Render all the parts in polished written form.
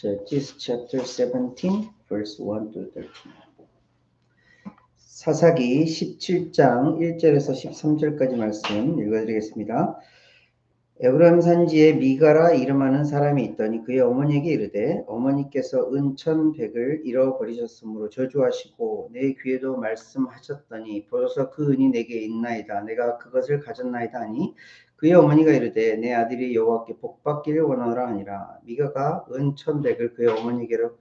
Judges chapter 17, verse 1 to 13. 사사기 17장 1절에서 13절까지 말씀 읽어드리겠습니다. 에브라임 산지에 미가라 이름하는 사람이 있더니 그의 어머니에게 이르되 어머니께서 은 1,100을 잃어버리셨으므로 저주하시고 내 귀에도 말씀하셨더니 보소서 그 은이 내게 있나이다. 내가 그것을 가졌나이다 하니 그의 어머니가 이르되 내 아들이 여호와께 복받기를 원하노라 하니라. 미가가 은 1,100을 그의 어머니께로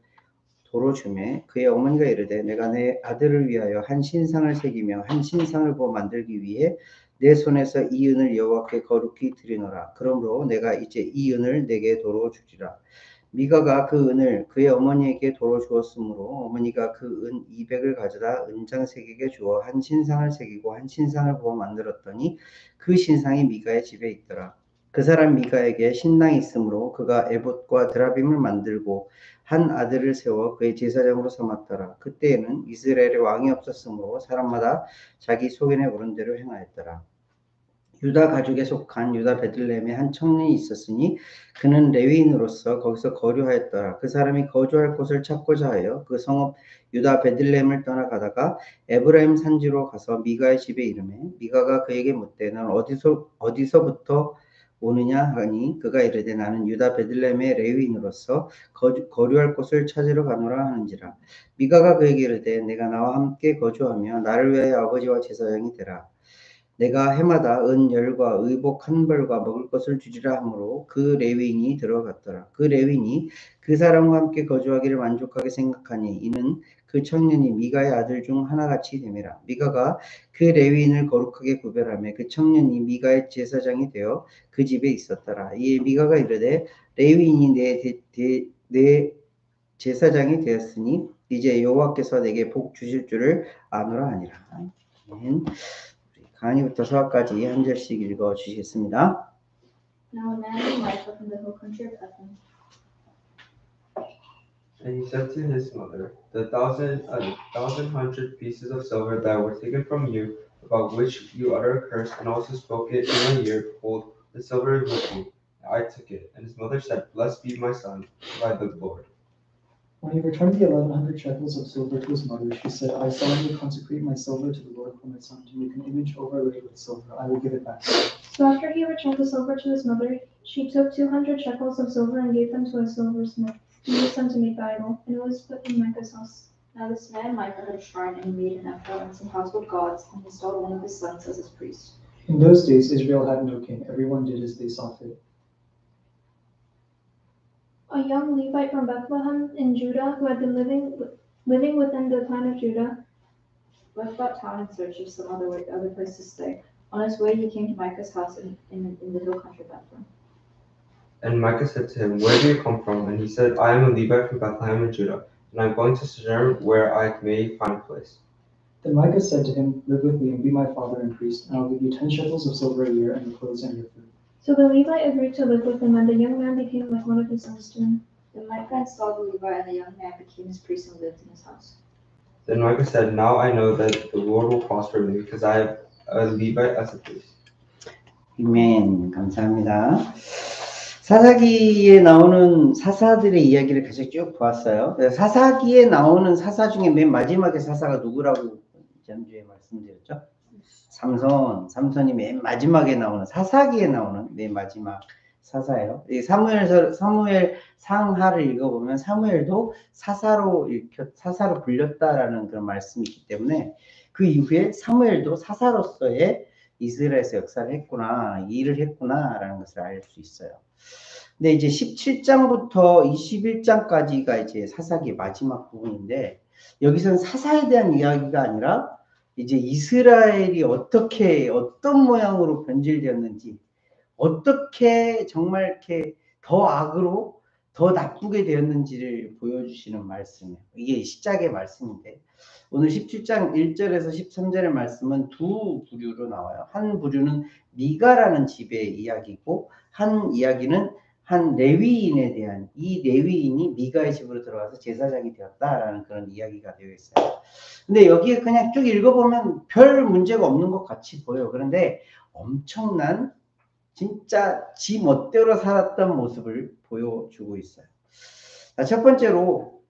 도로 주매 그의 어머니가 이르되 내가 내 아들을 위하여 한 신상을 새기며 한 신상을 부어 만들기 위해 내 손에서 이 은을 여호와께 거룩히 드리노라. 그러므로 내가 이제 이 은을 내게 도로 주리라. 미가가 그 은을 그의 어머니에게 도로 주었으므로 어머니가 그 은 200을 가져다 은장색에게 주어 한 신상을 새기고 한 신상을 부어 만들었더니 그 신상이 미가의 집에 있더라. 그 사람 미가에게 신랑이 있으므로 그가 에봇과 드라빔을 만들고 한 아들을 세워 그의 제사장으로 삼았더라. 그때에는 이스라엘의 왕이 없었으므로 사람마다 자기 소견에 오른 대로 행하였더라. 유다 가족에 속한 유다 베들레헴에 한 청년이 있었으니 그는 레위인으로서 거기서 거류하였더라. 그 사람이 거주할 곳을 찾고자 하여 그 성읍 유다 베들레헴을 떠나가다가 에브라임 산지로 가서 미가의 집에 이르매 미가가 그에게 묻되 넌 어디서부터 오느냐 하니 그가 이르되 나는 유다 베들레헴의 레위인으로서 거류할 곳을 찾으러 가노라 하는지라. 미가가 그에게 이르되 내가 나와 함께 거주하며 나를 위하여 아버지와 제사장이 되라. 내가 해마다 은 10과 의복 1벌과 먹을 것을 주리라 하므로 그 레위인이 들어갔더라. 그 레위인이 그 사람과 함께 거주하기를 만족하게 생각하니 이는 그 청년이 미가의 아들 중 하나같이 됨이라. 미가가 그 레위인을 거룩하게 구별하며 그 청년이 미가의 제사장이 되어 그 집에 있었더라. 이에 미가가 이르되 레위인이 내 제사장이 되었으니 이제 여호와께서 내게 복 주실 줄을 아노라 하니라. 아멘. 강의부터 서까지 한 절씩 읽어 주시겠습니다. Now a man named Micah from the hill country of Ephraim. And he said to his mother, the 1,100 pieces of silver that were taken from you, about which you uttered a curse, and also spoke it in my ear, behold, the silver is with you. I took it. And his mother said, Blessed be my son by the Lord. When he returned the 1,100 shekels of silver to his mother, she said, I solemnly consecrate my silver to the Lord for my son, to make an image overlaid with silver. I will give it back. So after he returned the silver to his mother, she took 200 shekels of silver and gave them to a silversmith. He used them to make the idol, and it was put in Micah's house. Now this man Micah had a shrine, and he made an ephod and some household gods, and installed one of his sons as his priest. In those days, Israel had no king. Everyone did as they saw fit. A young Levite from Bethlehem in Judah, who had been living within the clan of Judah, left that town in search of some other place to stay. On his way, he came to Micah's house in the hill country of Ephraim. And Micah said to him, Where do you come from? And he said, I am a Levite from Bethlehem in Judah, and I am going to sojourn where I may find a place. Then Micah said to him, Live with me and be my father and priest, and I will give you 10 shekels of silver a year and your clothes and your food. So the Levite agreed to live with him, and the young man became like one of his sons to him. Then Micah installed the Levite, and the young man became his priest and lived in his house. Then Micah said, Now I know that the Lord will prosper me, because I have a Levite as a priest. 아멘. 감사합니다. 사사기에 나오는 사사들의 이야기를 계속 쭉 보았어요. 사사기에 나오는 사사 중에 맨 마지막에 사사가 누구라고 지난주에 말씀드렸죠? 삼손이 맨 마지막에 나오는 사사기에 나오는 맨 마지막 사사예요. 이 사무엘 상하를 읽어보면 사무엘도 사사로 불렸다라는 그런 말씀이 있기 때문에 그 이후에 사무엘도 사사로서의 이스라엘에서 역사를 했구나, 일을 했구나라는 것을 알 수 있어요. 근데 이제 17장부터 21장까지가 이제 사사기 마지막 부분인데 여기서는 사사에 대한 이야기가 아니라 이제 이스라엘이 어떤 모양으로 변질되었는지, 어떻게 정말 이렇게 더 악으로, 더 나쁘게 되었는지를 보여주시는 말씀이에요. 이게 시작의 말씀인데, 오늘 17장 1절에서 13절의 말씀은 두 부류로 나와요. 한 부류는 미가라는 집의 이야기고, 한 이야기는 한 레위인에 대한, 이 레위인이 미가의 집으로 들어가서 제사장이 되었다라는 그런 이야기가 되어 있어요. 근데 여기에 그냥 쭉 읽어보면 별 문제가 없는 것 같이 보여요. 그런데 엄청난 진짜 지 멋대로 살았던 모습을 보여주고 있어요. 첫 번째로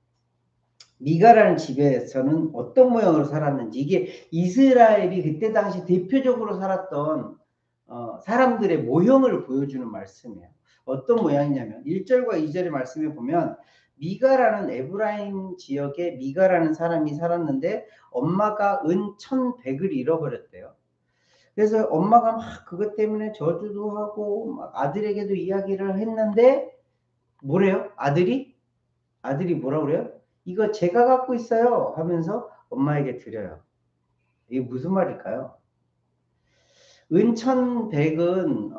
미가라는 집에서는 어떤 모양으로 살았는지, 이게 이스라엘이 그때 당시 대표적으로 살았던 사람들의 모형을 보여주는 말씀이에요. 어떤 모양이냐면 1절과 2절의 말씀에 보면 미가라는 에브라임 지역에 미가라는 사람이 살았는데 엄마가 은 1,100을 잃어버렸대요. 그래서 엄마가 막 그것 때문에 저주도 하고 막 아들에게도 이야기를 했는데 뭐래요? 아들이 뭐라 그래요? 이거 제가 갖고 있어요 하면서 엄마에게 드려요. 이게 무슨 말일까요? 은 1,100은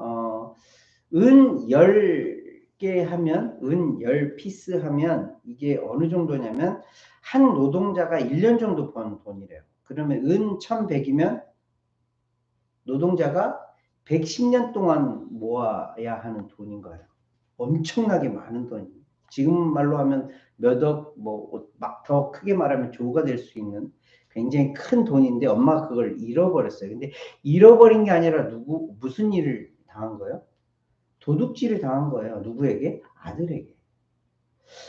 은 10개 하면, 은 10피스 하면 이게 어느 정도냐면 한 노동자가 1년 정도 번 돈이래요. 그러면 은 1,100이면 노동자가 110년 동안 모아야 하는 돈인 거예요. 엄청나게 많은 돈이에요. 지금 말로 하면 몇 억, 뭐 막 더 크게 말하면 조가 될 수 있는 굉장히 큰 돈인데 엄마가 그걸 잃어버렸어요. 근데 잃어버린 게 아니라 무슨 일을 당한 거예요? 도둑질을 당한 거예요. 누구에게? 아들에게.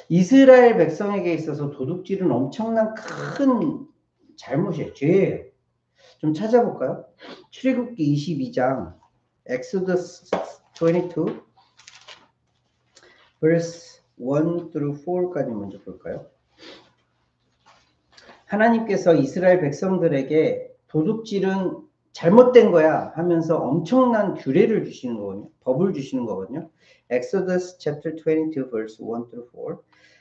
이스라엘 백성에게 있어서 도둑질은 엄청난 큰 잘못이에요. 죄예요. 좀 찾아볼까요? 출애굽기 22장 Exodus 22 verse 1 through 4까지 먼저 볼까요? 하나님께서 이스라엘 백성들에게 도둑질은 잘못된 거야 하면서 엄청난 규례를 주시는 거거든요. 법을 주시는 거거든요. Exodus chapter 22 verse 1 through 4.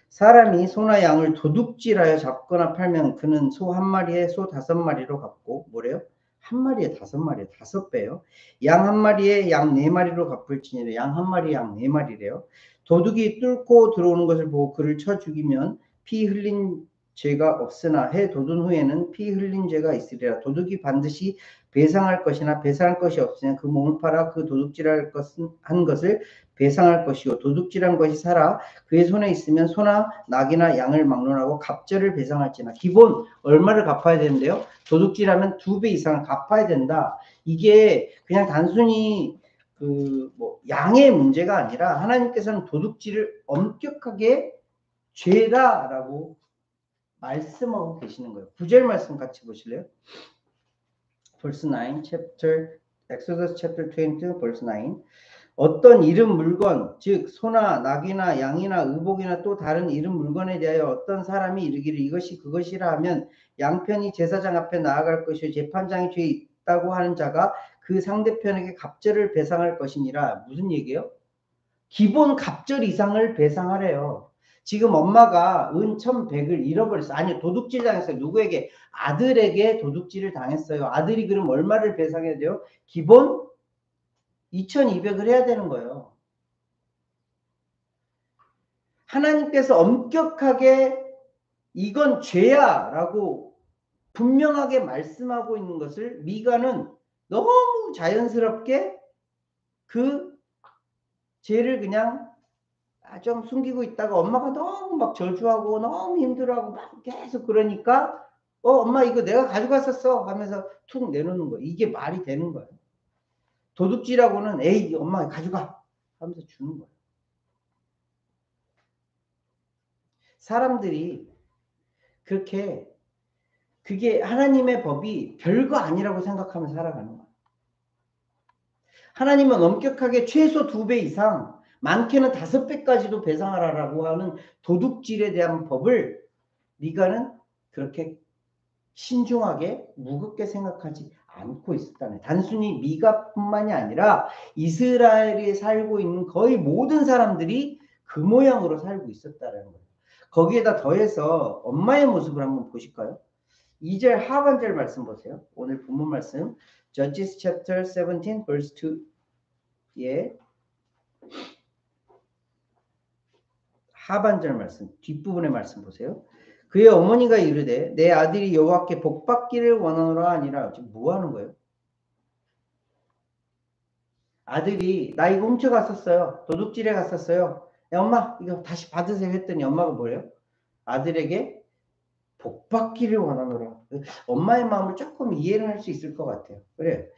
사람이 소나 양을 도둑질하여 잡거나 팔면 그는 소 한 마리에 소 5마리로 갚고, 뭐래요? 한 마리에 5마리, 5배요. 양 한 마리에 양 4마리로 갚을지니라. 양 한 마리에 양 4마리래요. 도둑이 뚫고 들어오는 것을 보고 그를 쳐 죽이면 피 흘린 죄가 없으나 해 돋은 후에는 피 흘린 죄가 있으리라. 도둑이 반드시 배상할 것이나 배상할 것이 없으면 그 몸을 팔아 그 도둑질한 것을 배상할 것이요, 도둑질한 것이 살아 그의 손에 있으면 소나 낙이나 양을 막론하고 갑절을 배상할지나. 기본 얼마를 갚아야 되는데요? 도둑질하면 2배 이상을 갚아야 된다. 이게 그냥 단순히 양의 문제가 아니라 하나님께서는 도둑질을 엄격하게 죄다라고 말씀하고 계시는 거예요. 9절 말씀 같이 보실래요? Verse 9, Exodus chapter 22, verse 9. 어떤 이름 물건, 즉 소나 낙이나 양이나 의복이나 또 다른 이름 물건에 대하여 어떤 사람이 이르기를 이것이 그것이라 하면 양편이 제사장 앞에 나아갈 것이요 재판장이 죄 있다고 하는 자가 그 상대편에게 갑절을 배상할 것이니라. 무슨 얘기예요? 기본 갑절 이상을 배상하래요. 지금 엄마가 은 1,100을 잃어버렸어요. 아니요, 도둑질 당했어요. 누구에게? 아들에게 도둑질을 당했어요. 아들이 그럼 얼마를 배상해야 돼요? 기본 2,200을 해야 되는 거예요. 하나님께서 엄격하게 이건 죄야 라고 분명하게 말씀하고 있는 것을 미가는 너무 자연스럽게 그 죄를 그냥 좀 숨기고 있다가 엄마가 너무 막 저주하고 너무 힘들어하고 막 계속 그러니까 엄마 이거 내가 가져갔었어 하면서 툭 내놓는 거예요. 이게 말이 되는 거예요. 도둑질하고는 에이 엄마 가져가 하면서 주는 거예요. 사람들이 그게 하나님의 법이 별거 아니라고 생각하면서 살아가는 거예요. 하나님은 엄격하게 최소 2배 이상, 많게는 5배까지도 배상하라고 하는 도둑질에 대한 법을 미가는 그렇게 신중하게 무겁게 생각하지 않고 있었다는, 단순히 미가뿐만이 아니라 이스라엘에 살고 있는 거의 모든 사람들이 그 모양으로 살고 있었다는 거예요. 거기에다 더해서 엄마의 모습을 한번 보실까요? 2절 하반절 말씀 보세요. 오늘 본문 말씀 Judges chapter 17 verse 2의 하반절 말씀, 뒷부분의 말씀 보세요. 그의 어머니가 이르되 내 아들이 여호와께 복받기를 원하노라 하니라. 지금 뭐 하는 거예요? 아들이 나 이거 훔쳐갔었어요. 도둑질해 갔었어요. 야, 엄마 이거 다시 받으세요 했더니 엄마가 뭐예요? 아들에게 복받기를 원하노라. 엄마의 마음을 조금 이해를 할 수 있을 것 같아요. 그래,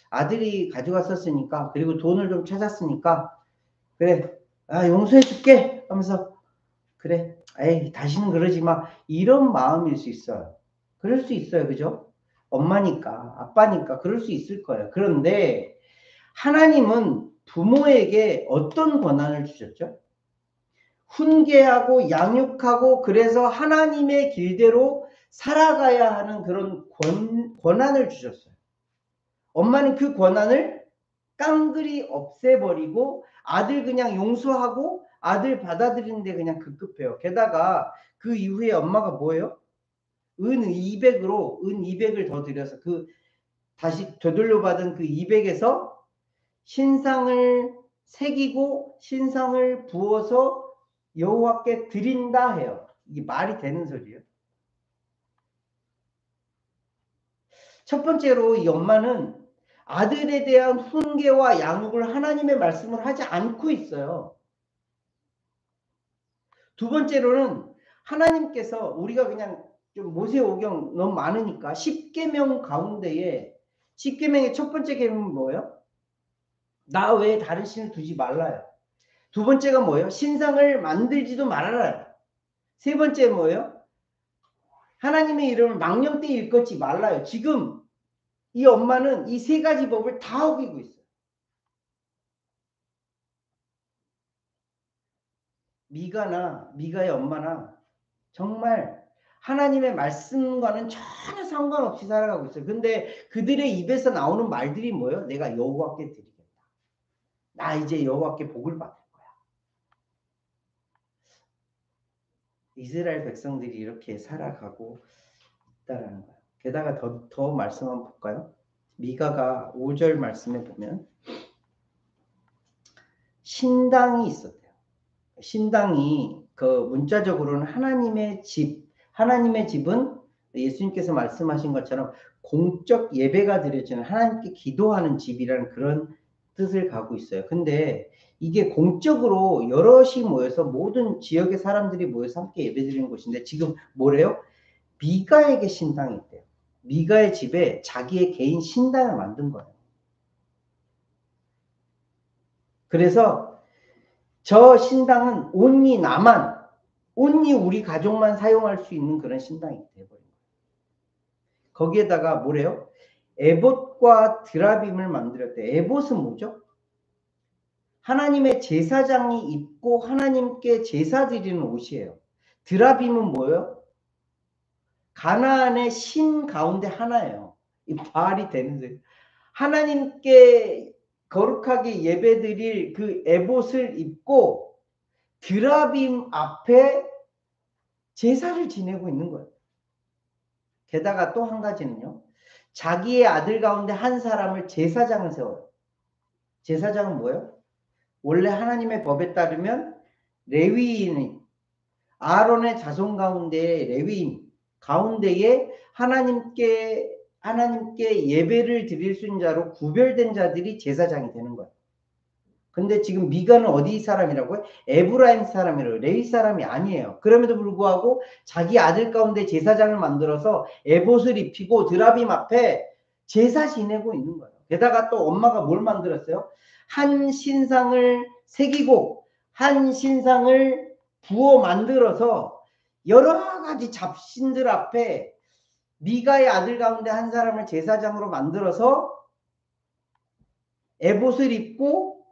아들이 가져갔었으니까, 그리고 돈을 좀 찾았으니까 그래 용서해 줄게 하면서 그래, 에이, 다시는 그러지 마. 이런 마음일 수 있어요. 그럴 수 있어요. 그죠? 엄마니까, 아빠니까 그럴 수 있을 거예요. 그런데 하나님은 부모에게 어떤 권한을 주셨죠? 훈계하고 양육하고 그래서 하나님의 길대로 살아가야 하는 그런 권한을 주셨어요. 엄마는 그 권한을 깡그리 없애버리고 아들 그냥 용서하고 아들 받아들이는데 그냥 급급해요. 게다가 그 이후에 엄마가 뭐예요? 은 200을 더 드려서 그 다시 되돌려 받은 그 200에서 신상을 새기고 신상을 부어서 여호와께 드린다 해요. 이게 말이 되는 소리예요. 첫 번째로 이 엄마는 아들에 대한 훈계와 양육을 하나님의 말씀을 하지 않고 있어요. 두 번째로는 하나님께서 우리가 그냥 좀 모세오경 너무 많으니까 10계명 가운데에 10계명의 첫 번째 계명은 뭐예요? 나 외에 다른 신을 두지 말라요. 두 번째가 뭐예요? 신상을 만들지도 말아라. 세 번째 뭐예요? 하나님의 이름을 망령되이 일컫지 말라요. 지금 이 엄마는 이 세 가지 법을 다 어기고 있어요. 미가의 엄마나 정말 하나님의 말씀과는 전혀 상관없이 살아가고 있어요. 근데 그들의 입에서 나오는 말들이 뭐예요? 내가 여호와께 드리겠다. 나 이제 여호와께 복을 받을 거야. 이스라엘 백성들이 이렇게 살아가고 있다라는 거예요. 게다가 더 말씀 한번 볼까요? 미가가 5절 말씀에 보면 신당이 있었대요. 신당이 그 문자적으로는 하나님의 집, 하나님의 집은 예수님께서 말씀하신 것처럼 공적 예배가 드려지는 하나님께 기도하는 집이라는 그런 뜻을 갖고 있어요. 근데 이게 공적으로 여럿이 모여서 모든 지역의 사람들이 모여서 함께 예배드리는 곳인데 지금 뭐래요? 미가에게 신당이 있대요. 미가의 집에 자기의 개인 신당을 만든 거예요. 그래서 저 신당은 온리 나만, 온리 우리 가족만 사용할 수 있는 그런 신당이 돼버린 거예요. 거기에다가 뭐래요? 에봇과 드라빔을 만들었대. 에봇은 뭐죠? 하나님의 제사장이 입고 하나님께 제사 드리는 옷이에요. 드라빔은 뭐예요? 가나안의 신 가운데 하나예요. 이 발이 되는 거예요. 하나님께 거룩하게 예배드릴 그 에봇을 입고 드라빔 앞에 제사를 지내고 있는 거예요. 게다가 또 한 가지는요. 자기의 아들 가운데 한 사람을 제사장을 세워요. 제사장은 뭐예요? 원래 하나님의 법에 따르면 레위인이 아론의 자손 가운데 레위인 가운데에 하나님께 예배를 드릴 수 있는 자로 구별된 자들이 제사장이 되는 거예요. 근데 지금 미가는 어디 사람이라고요? 에브라임 사람이라고요. 레위 사람이 아니에요. 그럼에도 불구하고 자기 아들 가운데 제사장을 만들어서 에봇을 입히고 드라빔 앞에 제사 지내고 있는 거예요. 게다가 또 엄마가 뭘 만들었어요? 한 신상을 새기고 한 신상을 부어 만들어서 여러 가지 잡신들 앞에 미가의 아들 가운데 한 사람을 제사장으로 만들어서 에봇을 입고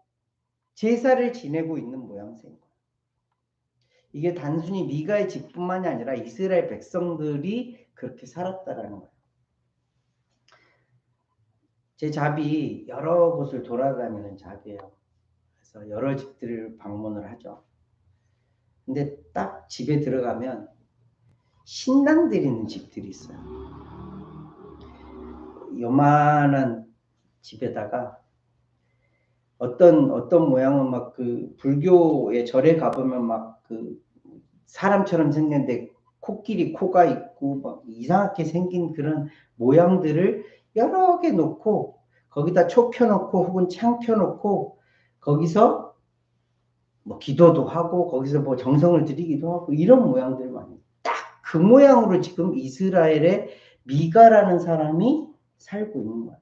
제사를 지내고 있는 모양새인 거예요. 이게 단순히 미가의 집뿐만이 아니라 이스라엘 백성들이 그렇게 살았다라는 거예요. 제 잡이 여러 곳을 돌아다니는 잡이에요. 그래서 여러 집들을 방문을 하죠. 근데 딱 집에 들어가면 신당 드리는 집들이 있어요. 요만한 집에다가 어떤 모양은 막 그 불교의 절에 가보면 막 그 사람처럼 생겼는데 코끼리 코가 있고 막 이상하게 생긴 그런 모양들을 여러 개 놓고 거기다 초 펴놓고 혹은 창 펴놓고 거기서 뭐 기도도 하고 거기서 뭐 정성을 들이기도 하고 이런 모양들 많이 딱 그 모양으로 지금 이스라엘의 미가라는 사람이 살고 있는 거예요.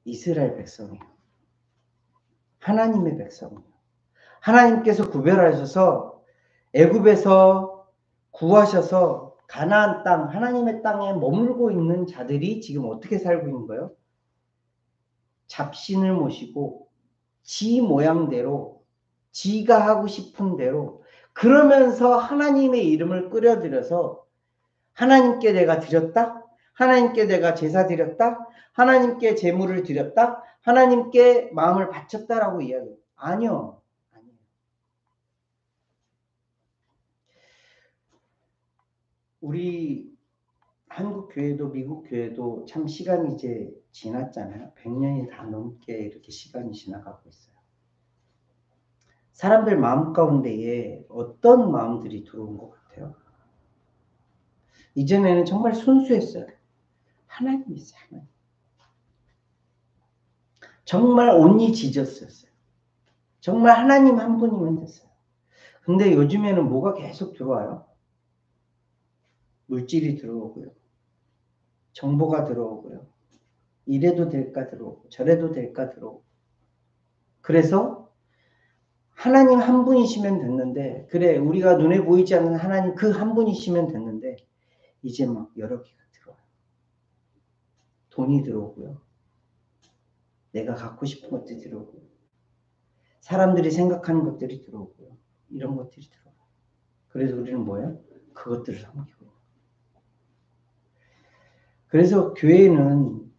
이스라엘 백성이에요. 하나님의 백성이에요. 하나님께서 구별하셔서 애굽에서 구하셔서 가나안 땅, 하나님의 땅에 머물고 있는 자들이 지금 어떻게 살고 있는 거예요? 잡신을 모시고 지 모양대로 지가 하고 싶은 대로 그러면서 하나님의 이름을 끌어들여서 하나님께 내가 드렸다? 하나님께 내가 제사 드렸다? 하나님께 제물을 드렸다? 하나님께 마음을 바쳤다라고 이야기해요. 아니요. 아니요. 우리 한국 교회도 미국 교회도 참 시간이 이제 지났잖아요. 100년이 다 넘게 이렇게 시간이 지나가고 있어요. 사람들 마음 가운데에 어떤 마음들이 들어온 것 같아요? 이전에는 정말 순수했어요. 하나님 있어요. 하나님. 정말 온리 지저스였어요. 정말 하나님 한 분이면 됐어요. 근데 요즘에는 뭐가 계속 들어와요? 물질이 들어오고요. 정보가 들어오고요. 이래도 될까 들어오고 저래도 될까 들어오고. 그래서 하나님 한 분이시면 됐는데 그래 우리가 눈에 보이지 않는 하나님 그 한 분이시면 됐는데 이제 막 여러 개가 들어와요. 돈이 들어오고요. 내가 갖고 싶은 것들이 들어오고요. 사람들이 생각하는 것들이 들어오고요. 이런 것들이 들어와요. 그래서 우리는 뭐예요? 그것들을 섬기고 있는 거예요. 그래서 교회는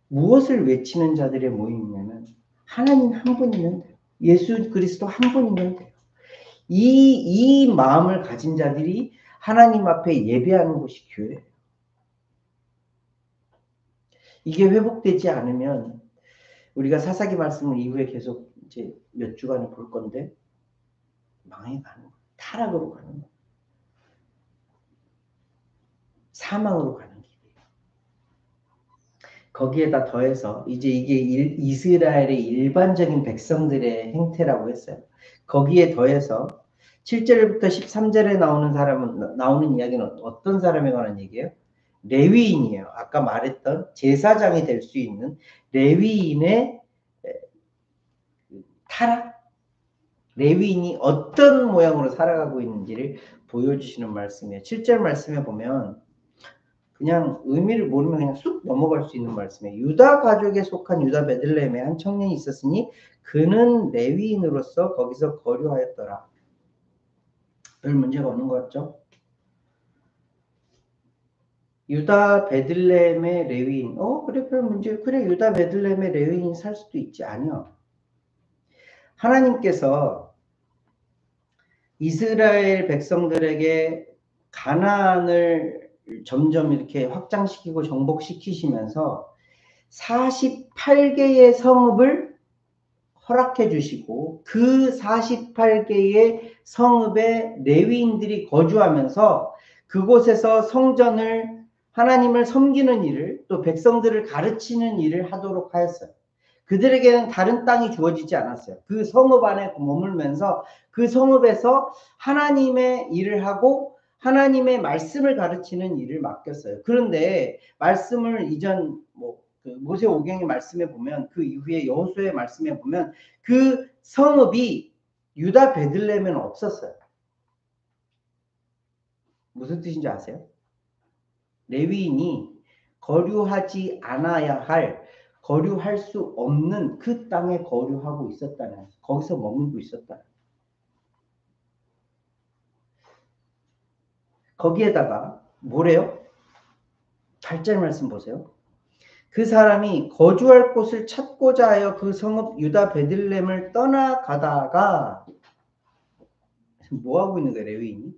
무엇을 외치는 자들의 모임이냐면 하나님 한 분이면 돼요. 예수 그리스도 한 분이면 돼요. 이 마음을 가진 자들이 하나님 앞에 예배하는 곳이 교회예요. 이게 회복되지 않으면 우리가 사사기 말씀을 이후에 계속 이제 몇 주간을 볼 건데 망해가는 거예요. 타락으로 가는 거예요. 사망으로 가는 길이에요. 거기에다 더해서 이제 이게 이스라엘의 일반적인 백성들의 행태라고 했어요. 거기에 더해서 7절부터 13절에 나오는 이야기는 어떤 사람에 관한 얘기예요? 레위인이에요. 아까 말했던 제사장이 될 수 있는 레위인의 타락? 레위인이 어떤 모양으로 살아가고 있는지를 보여주시는 말씀이에요. 7절 말씀에 보면 그냥 의미를 모르면 그냥 쑥 넘어갈 수 있는 말씀이에요. 유다 가족에 속한 유다 베들레헴에 한 청년이 있었으니 그는 레위인으로서 거기서 거류하였더라. 별 문제가 없는 것 같죠? 유다 베들레헴의 레위인. 그래 별 문제. 그래 유다 베들레헴의 레위인이 살 수도 있지. 아니요. 하나님께서 이스라엘 백성들에게 가나안을 점점 이렇게 확장시키고 정복시키시면서 48개의 성읍을 허락해 주시고 그 48개의 성읍에 레위인들이 거주하면서 그곳에서 성전을 하나님을 섬기는 일을 또 백성들을 가르치는 일을 하도록 하였어요. 그들에게는 다른 땅이 주어지지 않았어요. 그 성읍 안에 머물면서 그 성읍에서 하나님의 일을 하고 하나님의 말씀을 가르치는 일을 맡겼어요. 그런데 말씀을 이전 그 모세오경의 말씀에 보면 그 이후에 여호수아의 말씀에 보면 그 성읍이 유다 베들레헴에는 없었어요. 무슨 뜻인지 아세요? 레위인이 거류하지 않아야 할 거류할 수 없는 그 땅에 거류하고 있었다는 거기서 머물고 있었다. 거기에다가 뭐래요? 8절 말씀 보세요. 그 사람이 거주할 곳을 찾고자 하여 그 성읍 유다 베들레헴을 떠나가다가 뭐 하고 있는 거예요, 레위인이?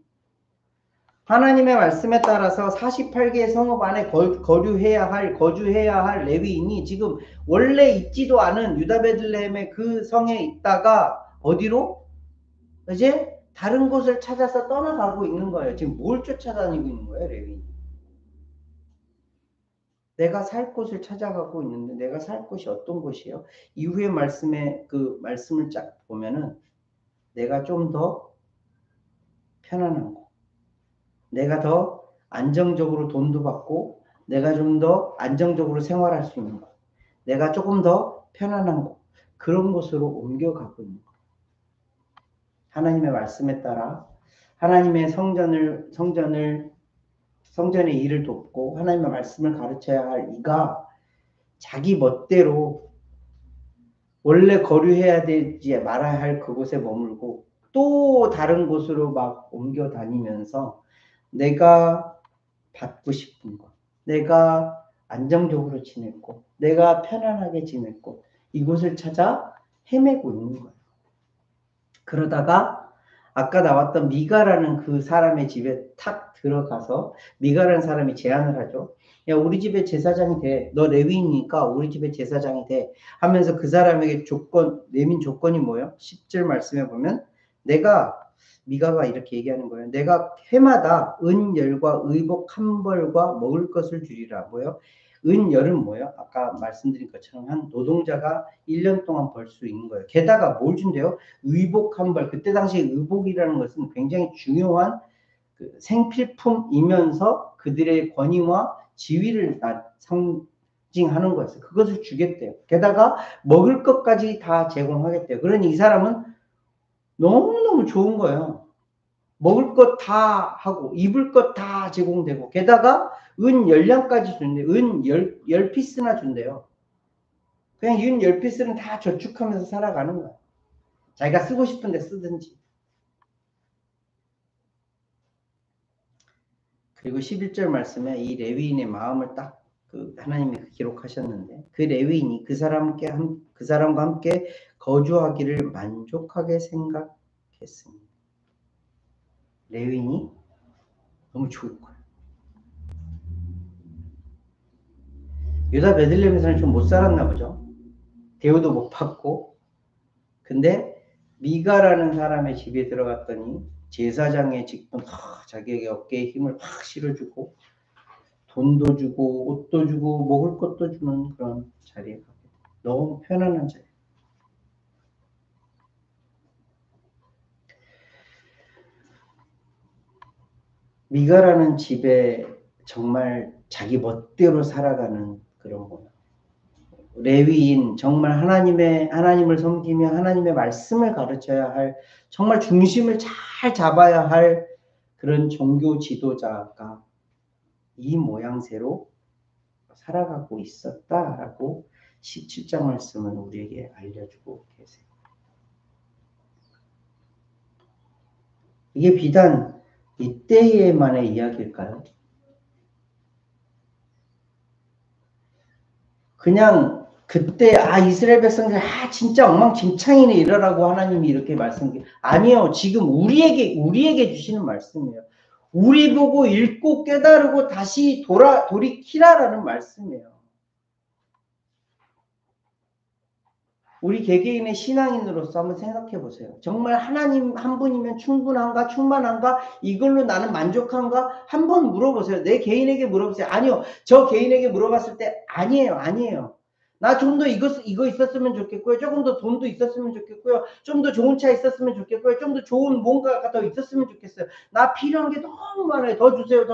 하나님의 말씀에 따라서 48개의 성읍 안에 거주해야 할 레위인이 지금 원래 있지도 않은 유다 베들레헴의 그 성에 있다가 어디로? 이제 다른 곳을 찾아서 떠나가고 있는 거예요. 지금 뭘 쫓아다니고 있는 거예요, 레위인이? 내가 살 곳을 찾아가고 있는데 내가 살 곳이 어떤 곳이에요? 이후의 말씀에 그 말씀을 쫙 보면은 내가 좀 더 편안한 곳, 내가 더 안정적으로 돈도 받고 내가 좀 더 안정적으로 생활할 수 있는 곳, 내가 조금 더 편안한 곳, 그런 곳으로 옮겨가고 있는 거예요. 하나님의 말씀에 따라 하나님의 성전의 일을 돕고 하나님의 말씀을 가르쳐야 할 이가 자기 멋대로 원래 거류해야 되지 말아야 할 그곳에 머물고 또 다른 곳으로 막 옮겨 다니면서 내가 받고 싶은 것, 내가 안정적으로 지낼 곳, 내가 편안하게 지낼 곳, 이곳을 찾아 헤매고 있는 거예요. 그러다가 아까 나왔던 미가라는 그 사람의 집에 탁 들어가서 미가라는 사람이 제안을 하죠. 야, 우리 집에 제사장이 돼. 너 레위인이니까 우리 집에 제사장이 돼. 하면서 그 사람에게 내민 조건이 뭐예요? 10절 말씀에 보면 미가가 이렇게 얘기하는 거예요. 내가 해마다 은열과 의복 한 벌과 먹을 것을 주리라. 뭐예요? 은열은 뭐예요? 아까 말씀드린 것처럼 한 노동자가 1년 동안 벌 수 있는 거예요. 게다가 뭘 준대요? 의복 한 벌. 그때 당시에 의복이라는 것은 굉장히 중요한 그 생필품이면서 그들의 권위와 지위를 상징하는 거였어요. 그것을 주겠대요. 게다가 먹을 것까지 다 제공하겠대요. 그러니 이 사람은 너무너무 좋은 거예요. 먹을 것 다 하고 입을 것 다 제공되고 게다가 은 10냥까지 준대요. 은 10피스나 준대요. 그냥 은 10피스는 다 저축하면서 살아가는 거야. 자기가 쓰고 싶은데 쓰든지. 그리고 11절 말씀에 이 레위인의 마음을 딱 하나님이 기록하셨는데 그 레위인이 그 사람과 함께 거주하기를 만족하게 생각했습니다. 레위인이 너무 좋을 거예요. 유다 베들레헴에서는 좀 못 살았나 보죠. 대우도 못 받고. 근데 미가라는 사람의 집에 들어갔더니 제사장의 직분 자기에게 어깨에 힘을 팍 실어주고 돈도 주고 옷도 주고 먹을 것도 주는 그런 자리에 가게 돼요. 너무 편안한 자리. 미가라는 집에 정말 자기 멋대로 살아가는 그런 모양. 레위인 정말 하나님을 섬기며 하나님의 말씀을 가르쳐야 할 정말 중심을 잘 잡아야 할 그런 종교 지도자가 이 모양새로 살아가고 있었다라고 17장 말씀은 우리에게 알려주고 계세요. 이게 비단 이때에만의 이야기일까요? 그냥 그때 이스라엘 백성들 진짜 엉망진창이네 이러라고 하나님이 이렇게 아니요. 지금 우리에게 주시는 말씀이에요. 우리 보고 읽고 깨달고 다시 돌이키라라는 말씀이에요. 우리 개개인의 신앙인으로서 한번 생각해 보세요. 정말 하나님 한 분이면 충만한가? 이걸로 나는 만족한가? 한번 물어보세요. 내 개인에게 물어보세요. 아니요. 저 개인에게 물어봤을 때 아니에요. 나 좀 더 이거 있었으면 좋겠고요. 조금 더 돈도 있었으면 좋겠고요. 좀 더 좋은 차 있었으면 좋겠고요. 좀 더 좋은 뭔가가 더 있었으면 좋겠어요. 나 필요한 게 너무 많아요. 더 주세요.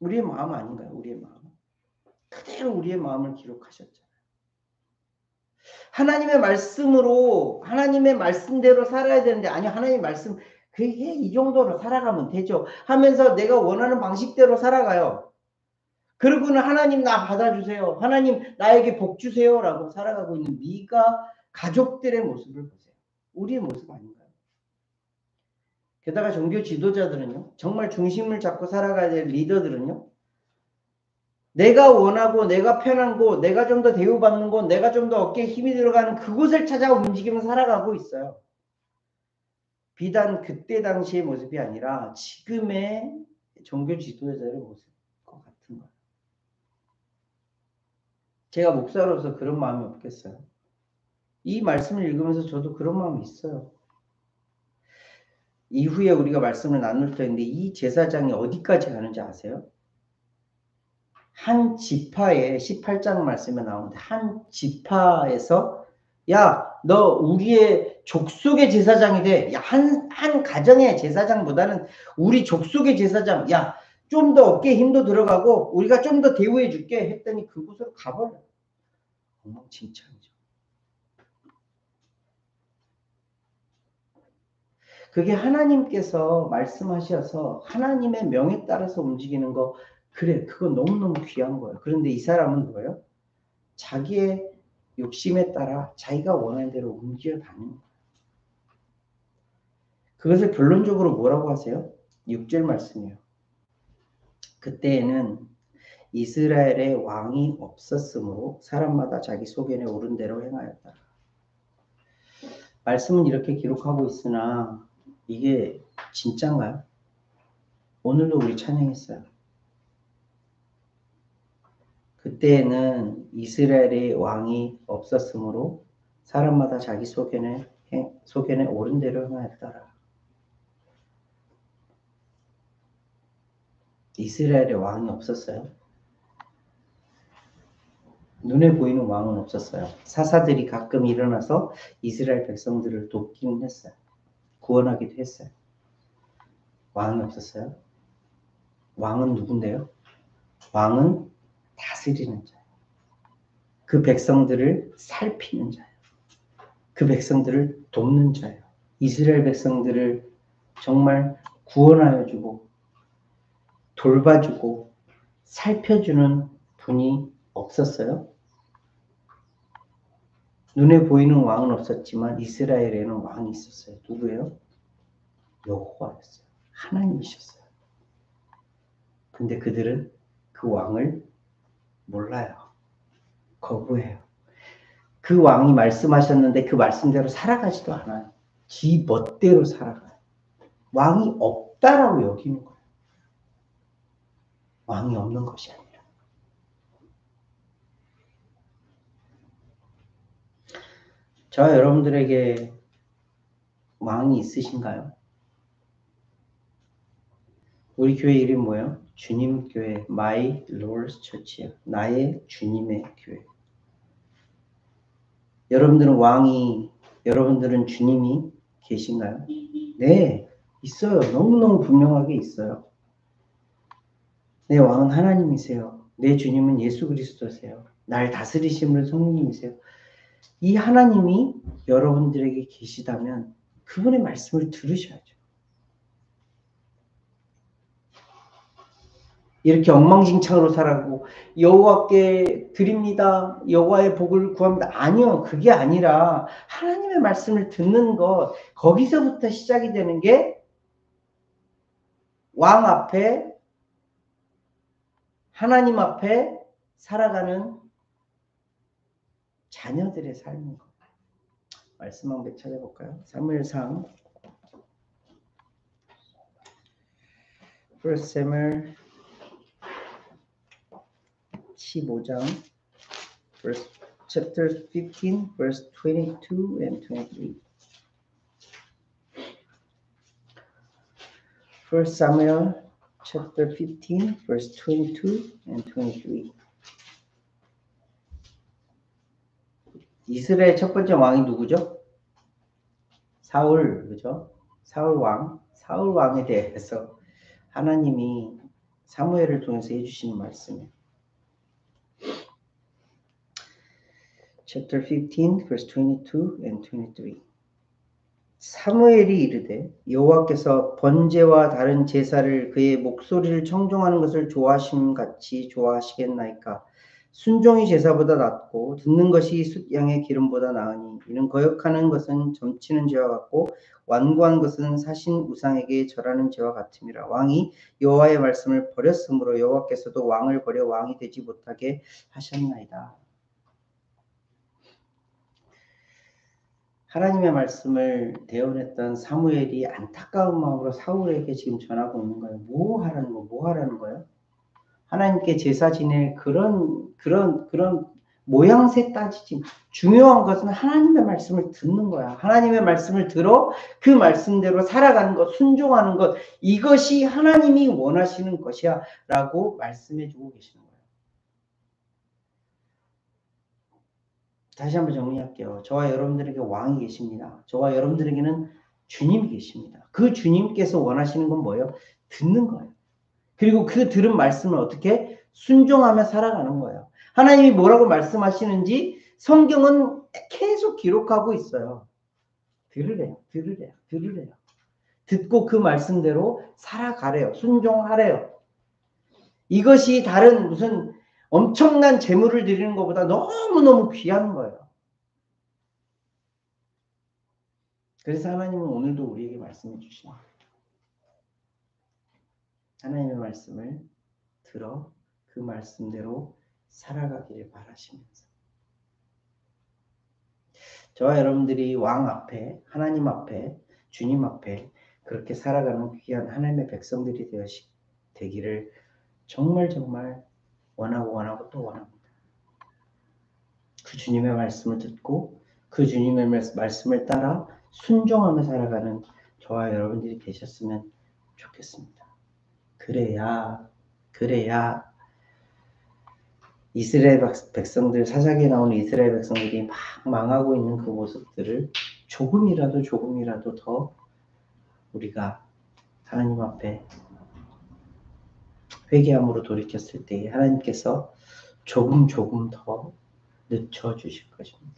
우리의 마음 아닌가요? 우리의 마음. 그대로 우리의 마음을 기록하셨잖아요. 하나님의 말씀대로 살아야 되는데 아니요. 하나님의 말씀 그게 이 정도로 살아가면 되죠 하면서 내가 원하는 방식대로 살아가요. 그러고는 하나님 나 받아주세요. 하나님 나에게 복 주세요 라고 살아가고 있는 미가 가족들의 모습을 보세요. 우리의 모습 아닌가요? 게다가 종교 지도자들은요. 정말 중심을 잡고 살아가야 될 리더들은요. 내가 원하고 내가 편한 곳, 내가 좀 더 대우받는 곳, 내가 좀 더 어깨에 힘이 들어가는 그곳을 찾아 움직이면서 살아가고 있어요. 비단 그때 당시의 모습이 아니라 지금의 종교 지도자들의 모습과 같은 거예요. 제가 목사로서 그런 마음이 없겠어요. 이 말씀을 읽으면서 저도 그런 마음이 있어요. 이후에 우리가 말씀을 나눌 텐데 이 제사장이 어디까지 가는지 아세요? 한 지파에 18장 말씀에 나오는데 한 지파에서 야, 너 우리의 족속의 제사장이 돼. 야, 한 가정의 제사장보다는 우리 족속의 제사장. 야, 좀 더 어깨에 힘도 들어가고 우리가 좀 더 대우해 줄게 했더니 그곳으로 가버려. 엉망진창이죠. 그게 하나님께서 말씀하셔서 하나님의 명에 따라서 움직이는 거, 그래, 그거 너무너무 귀한 거예요. 그런데 이 사람은 뭐예요? 자기의 욕심에 따라 자기가 원하는 대로 움직여 다니는 거예요. 그것을 결론적으로 뭐라고 하세요? 6절 말씀이에요. 그때에는 이스라엘의 왕이 없었으므로 사람마다 자기 소견에 오른 대로 행하였다. 말씀은 이렇게 기록하고 있으나 이게 진짠가요? 오늘도 우리 찬양했어요. 그때에는 이스라엘의 왕이 없었으므로 사람마다 자기 소견에 옳은 대로 행하였더라. 이스라엘의 왕이 없었어요. 눈에 보이는 왕은 없었어요. 사사들이 가끔 일어나서 이스라엘 백성들을 돕기는 했어요. 구원하기도 했어요. 왕이 없었어요. 왕은 누군데요? 왕은 다스리는 자예요. 그 백성들을 살피는 자예요. 그 백성들을 돕는 자예요. 이스라엘 백성들을 정말 구원하여 주고 돌봐주고 살펴주는 분이 없었어요. 눈에 보이는 왕은 없었지만 이스라엘에는 왕이 있었어요. 누구예요? 여호와였어요. 하나님이셨어요. 근데 그들은 그 왕을 몰라요. 거부해요. 그 왕이 말씀하셨는데 그 말씀대로 살아가지도 않아요. 지 멋대로 살아가요. 왕이 없다라고 여기는 거예요. 왕이 없는 것이 아니라. 저와 여러분들에게 왕이 있으신가요? 우리 교회 이름 뭐예요? 주님 교회, My Lord's Church예요. 나의 주님의 교회. 여러분들은 주님이 계신가요? 네, 있어요. 너무너무 분명하게 있어요. 내 왕은 하나님이세요. 내 주님은 예수 그리스도세요. 날 다스리시는 성령님이세요. 이 하나님이 여러분들에게 계시다면 그분의 말씀을 들으셔야죠. 이렇게 엉망진창으로 살아가고 여호와께 드립니다. 여호와의 복을 구합니다. 아니요. 그게 아니라 하나님의 말씀을 듣는 것, 거기서부터 시작이 되는 게 왕 앞에, 하나님 앞에 살아가는 자녀들의 삶인 것. 말씀 한번 찾아볼까요? 사무엘상 1 사무엘 15장 chapter 15 verse 22 and 23. 1 Samuel chapter 15 verse 22 and 23. 이스라엘 첫 번째 왕이 누구죠? 사울, 그죠? 사울 왕에 대해서 하나님이 사무엘을 통해서 해주시는 말씀이에요. Chapter 15, verse 22 and 23. 사무엘이 이르되 여호와께서 번제와 다른 제사를 그의 목소리를 청종하는 것을 좋아하심 같이 좋아하시겠나이까? 순종이 제사보다 낫고 듣는 것이 숫양의 기름보다 나으니 이는 거역하는 것은 점치는 죄와 같고 완고한 것은 사신 우상에게 절하는 죄와 같음이라. 왕이 여호와의 말씀을 버렸으므로 여호와께서도 왕을 버려 왕이 되지 못하게 하셨나이다. 하나님의 말씀을 대언했던 사무엘이 안타까운 마음으로 사울에게 지금 전하고 있는 거예요. 뭐 하라는 거예요? 하나님께 제사 지낼 그런 모양새 따지지. 중요한 것은 하나님의 말씀을 듣는 거야. 하나님의 말씀을 들어 그 말씀대로 살아가는 것, 순종하는 것, 이것이 하나님이 원하시는 것이야 라고 말씀해 주고 계시는 거예요. 다시 한번 정리할게요. 저와 여러분들에게 왕이 계십니다. 저와 여러분들에게는 주님이 계십니다. 그 주님께서 원하시는 건 뭐예요? 듣는 거예요. 그리고 그 들은 말씀을 어떻게 순종하며 살아가는 거예요. 하나님이 뭐라고 말씀하시는지 성경은 계속 기록하고 있어요. 들으래요. 듣고 그 말씀대로 살아가래요. 순종하래요. 이것이 다른 무슨 엄청난 재물을 드리는 것보다 너무너무 귀한 거예요. 그래서 하나님은 오늘도 우리에게 말씀해 주십니다. 하나님의 말씀을 들어 그 말씀대로 살아가기를 바라시면서 저와 여러분들이 왕 앞에, 하나님 앞에, 주님 앞에 그렇게 살아가는 귀한 하나님의 백성들이 되기를 정말 원하고 또 원합니다. 그 주님의 말씀을 듣고 그 주님의 말씀을 따라 순종하며 살아가는 저와 여러분들이 되셨으면 좋겠습니다. 그래야 이스라엘 백성들, 사사기에 나오는 이스라엘 백성들이 막 망하고 있는 그 모습들을 조금이라도 더 우리가 하나님 앞에 회개함으로 돌이켰을 때 하나님께서 조금 더 늦춰주실 것입니다.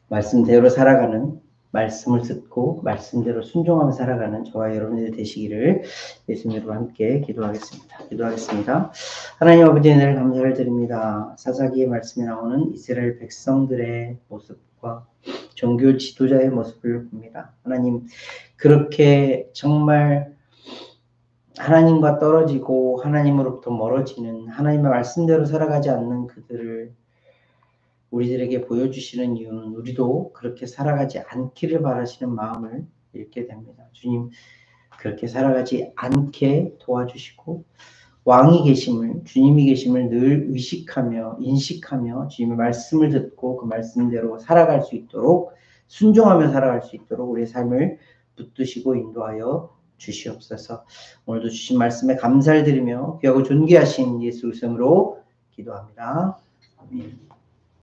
말씀대로 살아가는, 말씀을 듣고 말씀대로 순종하며 살아가는 저와 여러분들이 되시기를 예수님으로 함께 기도하겠습니다. 하나님 아버지 은혜를 감사를 드립니다. 사사기의 말씀에 나오는 이스라엘 백성들의 모습과 종교 지도자의 모습을 봅니다. 하나님, 그렇게 정말 하나님과 떨어지고 하나님으로부터 멀어지는, 하나님의 말씀대로 살아가지 않는 그들을 우리들에게 보여주시는 이유는 우리도 그렇게 살아가지 않기를 바라시는 마음을 읽게 됩니다. 주님, 그렇게 살아가지 않게 도와주시고 왕이 계심을, 주님이 계심을 늘 의식하며 인식하며 주님의 말씀을 듣고 그 말씀대로 살아갈 수 있도록, 순종하며 살아갈 수 있도록 우리의 삶을 붙드시고 인도하여 주시옵소서. 오늘도 주신 말씀에 감사를 드리며 귀하고 존귀하신 예수 이름으로 기도합니다. 아멘.